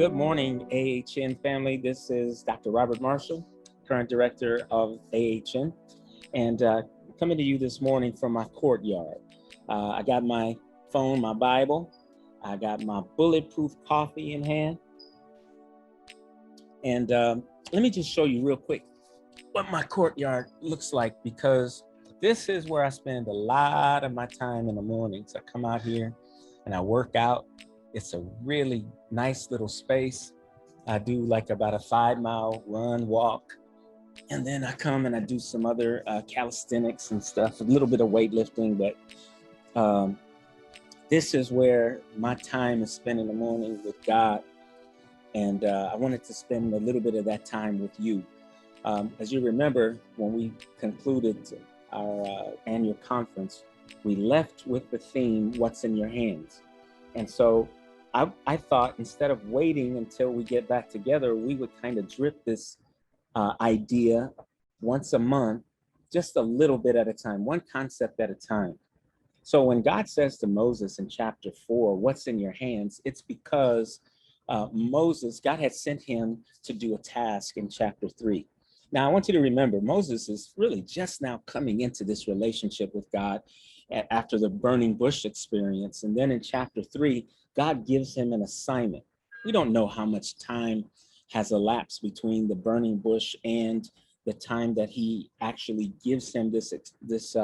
Good morning, AHN family. This is Dr. Robert Marshall, current director of AHN, and coming to you this morning from my courtyard. I got my phone, my Bible, I got my bulletproof coffee in hand, and let me just show you real quick what my courtyard looks like, because this is where I spend a lot of my time in the mornings. I come out here and I work out. It's a really nice little space. I do like about a 5-mile run, walk, and then I come and I do some other calisthenics and stuff, a little bit of weightlifting, but this is where my time is spent in the morning with God. And I wanted to spend a little bit of that time with you. As you remember, when we concluded our annual conference, we left with the theme, What's in Your Hands? And so I thought, instead of waiting until we get back together, we would kind of drip this idea once a month, just a little bit at a time, one concept at a time. So when God says to Moses in chapter 4, what's in your hands, it's because Moses, God had sent him to do a task in chapter 3. Now, I want you to remember, Moses is really just now coming into this relationship with God after the burning bush experience. And then in chapter 3, God gives him an assignment. We don't know how much time has elapsed between the burning bush and the time that he actually gives him this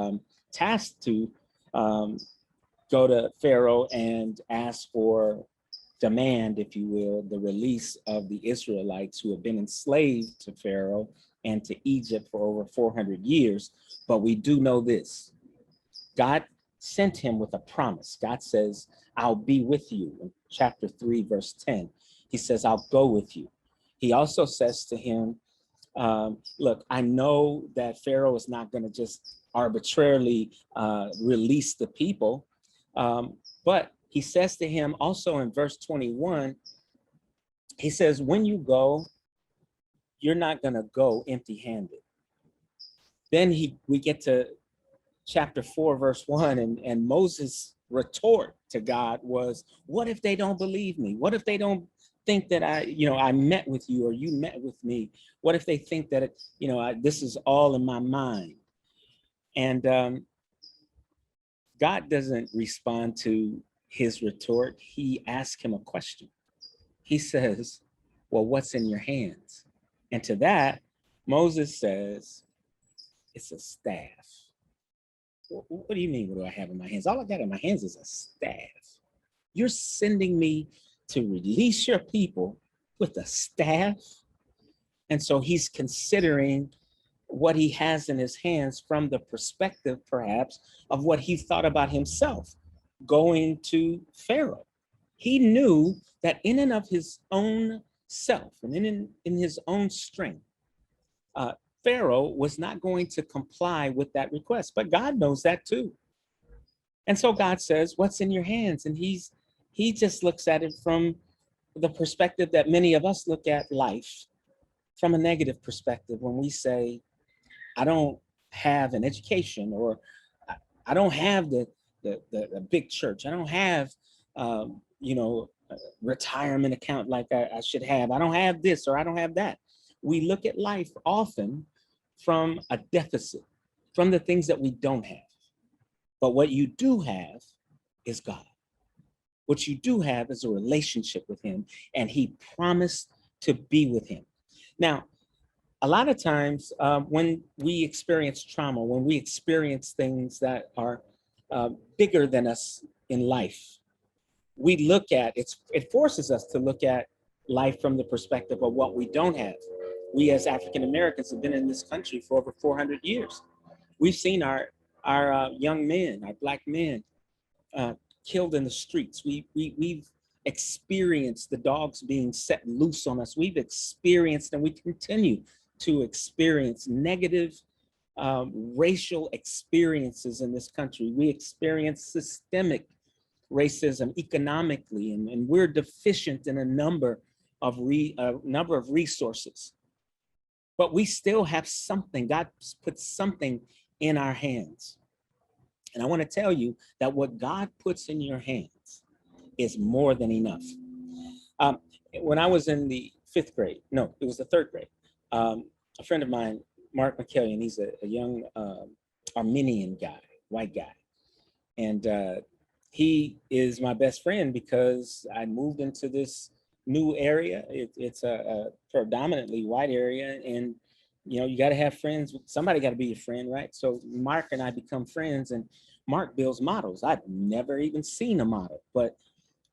task to go to Pharaoh and ask for, demand, if you will, the release of the Israelites who have been enslaved to Pharaoh and to Egypt for over 400 years. But we do know this: God sent him with a promise. God says, I'll be with you. In chapter 3, verse 10, he says, I'll go with you. He also says to him, look, I know that Pharaoh is not going to just arbitrarily release the people, but he says to him also in verse 21, he says, when you go, you're not going to go empty-handed. Then we get to chapter 4, verse 1, and Moses' retort to God was, what if they don't believe me? What if they don't think that I met with you, or you met with me? What if they think that this is all in my mind? And God doesn't respond to his retort. He asks him a question. He says, well, what's in your hands? And to that, Moses says, it's a staff. What do you mean, what do I have in my hands? All I got in my hands is a staff. You're sending me to release your people with a staff? And so he's considering what he has in his hands from the perspective, perhaps, of what he thought about himself going to Pharaoh. He knew that in and of his own self and in his own strength, Pharaoh was not going to comply with that request, but God knows that too. And so God says, what's in your hands? And he just looks at it from the perspective that many of us look at life, from a negative perspective, when we say, I don't have an education, or I don't have the big church. I don't have, a retirement account like I should have. I don't have this, or I don't have that. We look at life often from a deficit, from the things that we don't have. But what you do have is God. What you do have is a relationship with him, and he promised to be with him. Now, a lot of times when we experience trauma, when we experience things that are bigger than us in life, we look at it forces us to look at life from the perspective of what we don't have. We as African Americans have been in this country for over 400 years. We've seen our young men, our Black men, killed in the streets. We've experienced the dogs being set loose on us. We've experienced, and we continue to experience, negative racial experiences in this country. We experience systemic racism economically, and we're deficient in a number of resources. But we still have something. God put something in our hands. And I want to tell you that what God puts in your hands is more than enough. When I was in the 5th grade, no, it was the 3rd grade, a friend of mine, Mark McKellion, he's a young Armenian guy, white guy. And he is my best friend because I moved into this new area. It's a predominantly white area. And, you know, you got to have friends. Somebody got to be your friend, right? So Mark and I become friends, and Mark builds models. I've never even seen a model, but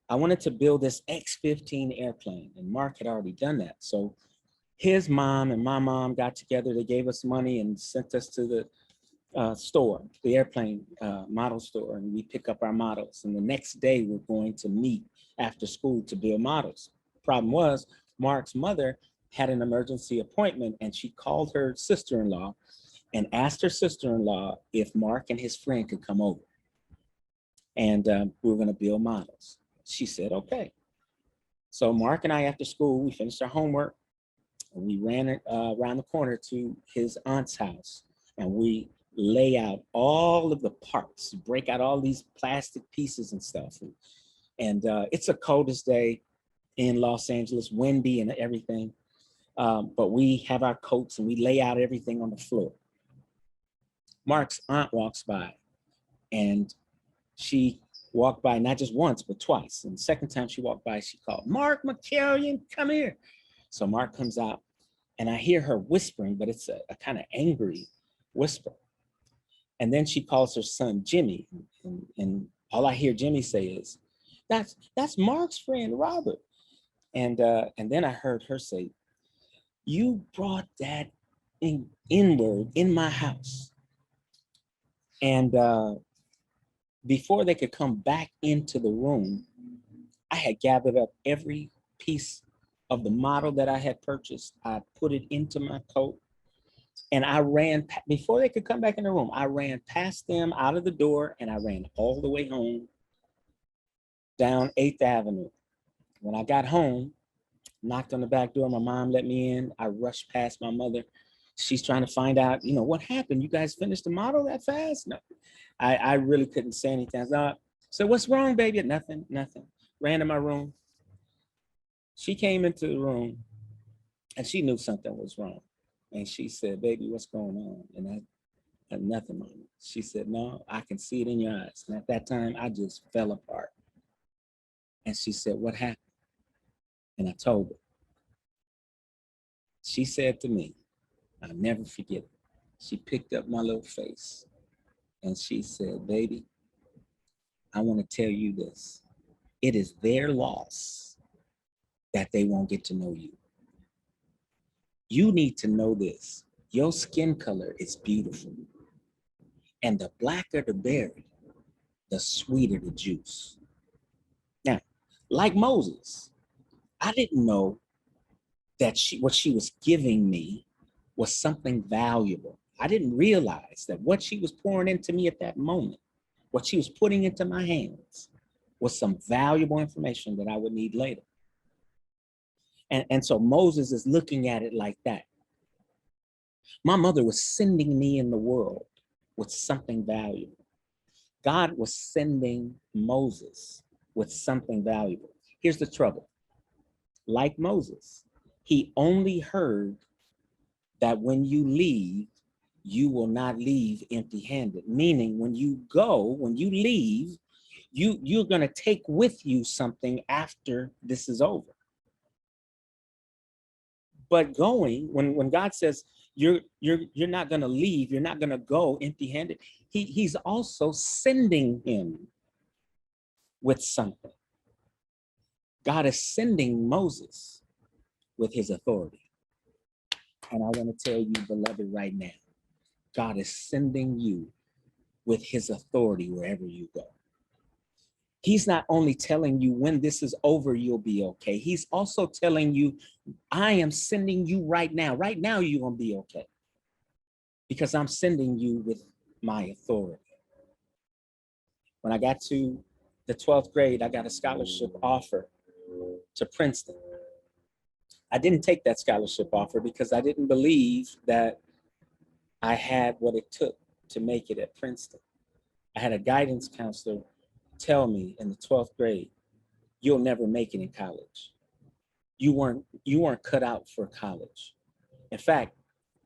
I wanted to build this X-15 airplane, and Mark had already done that. So his mom and my mom got together. They gave us money and sent us to the store, the airplane model store, and we pick up our models. And the next day, we're going to meet after school to build models. Problem was, Mark's mother had an emergency appointment, and she called her sister-in-law and asked her sister-in-law if Mark and his friend could come over. And we were going to build models. She said, okay. So Mark and I, after school, we finished our homework, and we ran around the corner to his aunt's house, and we lay out all of the parts, break out all these plastic pieces and stuff. And it's the coldest day in Los Angeles, windy and everything. But we have our coats and we lay out everything on the floor. Mark's aunt walks by, and she walked by not just once, but twice. And the second time she walked by, she called, Mark McKellion, come here. So Mark comes out, and I hear her whispering, but it's a kind of angry whisper. And then she calls her son Jimmy, and all I hear Jimmy say is, "That's Mark's friend Robert." And then I heard her say, "You brought that inward in my house." And before they could come back into the room, I had gathered up every piece of the model that I had purchased. I put it into my coat. And I ran, before they could come back in the room, I ran past them out of the door, and I ran all the way home down 8th Avenue. When I got home, knocked on the back door, my mom let me in. I rushed past my mother. She's trying to find out, you know, what happened? You guys finished the model that fast? No, I really couldn't say anything. I thought, so what's wrong, baby? Nothing. Ran to my room. She came into the room, and she knew something was wrong. And she said, baby, what's going on? And I had nothing on it. She said, no, I can see it in your eyes. And at that time, I just fell apart. And she said, what happened? And I told her. She said to me, I'll never forget it. She picked up my little face, and she said, baby, I want to tell you this. It is their loss that they won't get to know you. You need to know this. Your skin color is beautiful. And the blacker the berry, the sweeter the juice. Now, like Moses, I didn't know that what she was giving me was something valuable. I didn't realize that what she was pouring into me at that moment, what she was putting into my hands, was some valuable information that I would need later. And so Moses is looking at it like that. My mother was sending me in the world with something valuable. God was sending Moses with something valuable. Here's the trouble. Like Moses, he only heard that when you leave, you will not leave empty-handed. Meaning when you go, when you leave, you're going to take with you something after this is over. But going, when God says you're not going to leave, you're not going to go empty-handed, he's also sending him with something. God is sending Moses with his authority. And I want to tell you, beloved, right now, God is sending you with his authority wherever you go. He's not only telling you when this is over, you'll be okay. He's also telling you, I am sending you right now. Right now, you're going to be okay. Because I'm sending you with my authority. When I got to the 12th grade, I got a scholarship offer to Princeton. I didn't take that scholarship offer because I didn't believe that I had what it took to make it at Princeton. I had a guidance counselor tell me in the 12th grade, you'll never make it in college. You weren't cut out for college. In fact,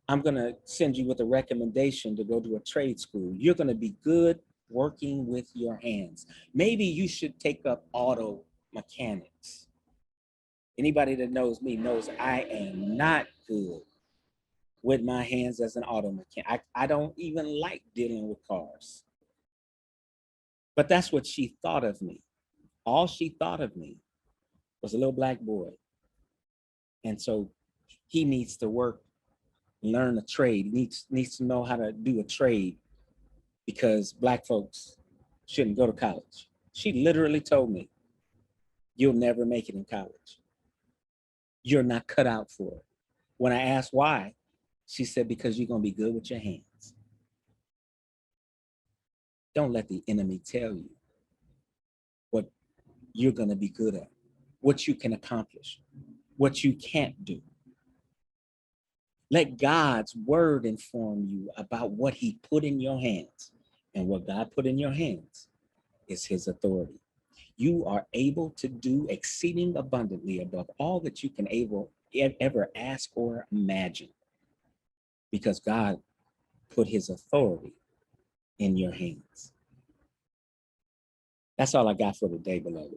I'm going to send you with a recommendation to go to a trade school. You're going to be good working with your hands. Maybe you should take up auto mechanics. Anybody that knows me knows I am not good with my hands as an auto mechanic. I don't even like dealing with cars. But that's what she thought of me. All she thought of me was a little black boy. And so he needs to work, learn a trade. He needs to know how to do a trade because black folks shouldn't go to college. She literally told me, you'll never make it in college. You're not cut out for it. When I asked why, she said, because you're going to be good with your hands. Don't let the enemy tell you what you're going to be good at, what you can accomplish, what you can't do. Let God's word inform you about what he put in your hands. And what God put in your hands is his authority. You are able to do exceeding abundantly above all that you can ever ask or imagine, because God put his authority in your hands. That's all I got for today, beloved.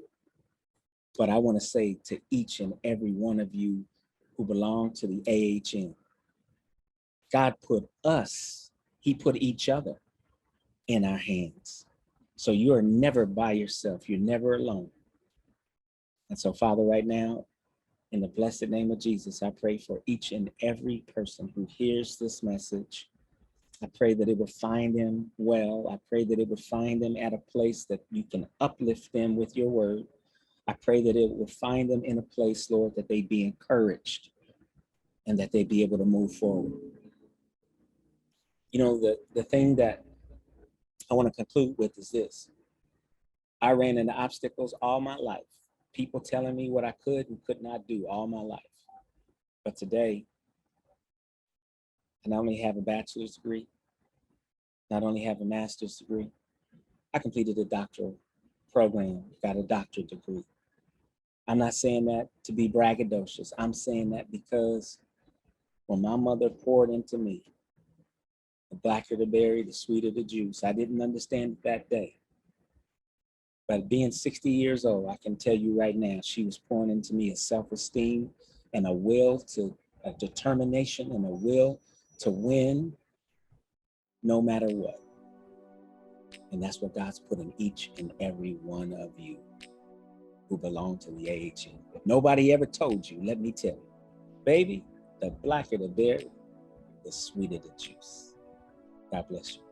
But I want to say to each and every one of you who belong to the AHN, God put us, he put each other in our hands. So you are never by yourself. You're never alone. And so, Father, right now, in the blessed name of Jesus, I pray for each and every person who hears this message. I pray that it will find them well. I pray that it will find them at a place that you can uplift them with your word. I pray that it will find them in a place, Lord, that they be encouraged and that they be able to move forward. You know, the thing that I want to conclude with is this. I ran into obstacles all my life. People telling me what I could and could not do all my life. But today, I not only have a bachelor's degree, not only have a master's degree, I completed a doctoral program, got a doctorate degree. I'm not saying that to be braggadocious. I'm saying that because when my mother poured into me, the blacker the berry, the sweeter the juice. I didn't understand it that day. But being 60 years old, I can tell you right now, she was pouring into me a self-esteem and a determination and a will to win no matter what. And that's what God's put in each and every one of you who belong to the AHN. If nobody ever told you, let me tell you, baby, the blacker the berry, the sweeter the juice. God bless you.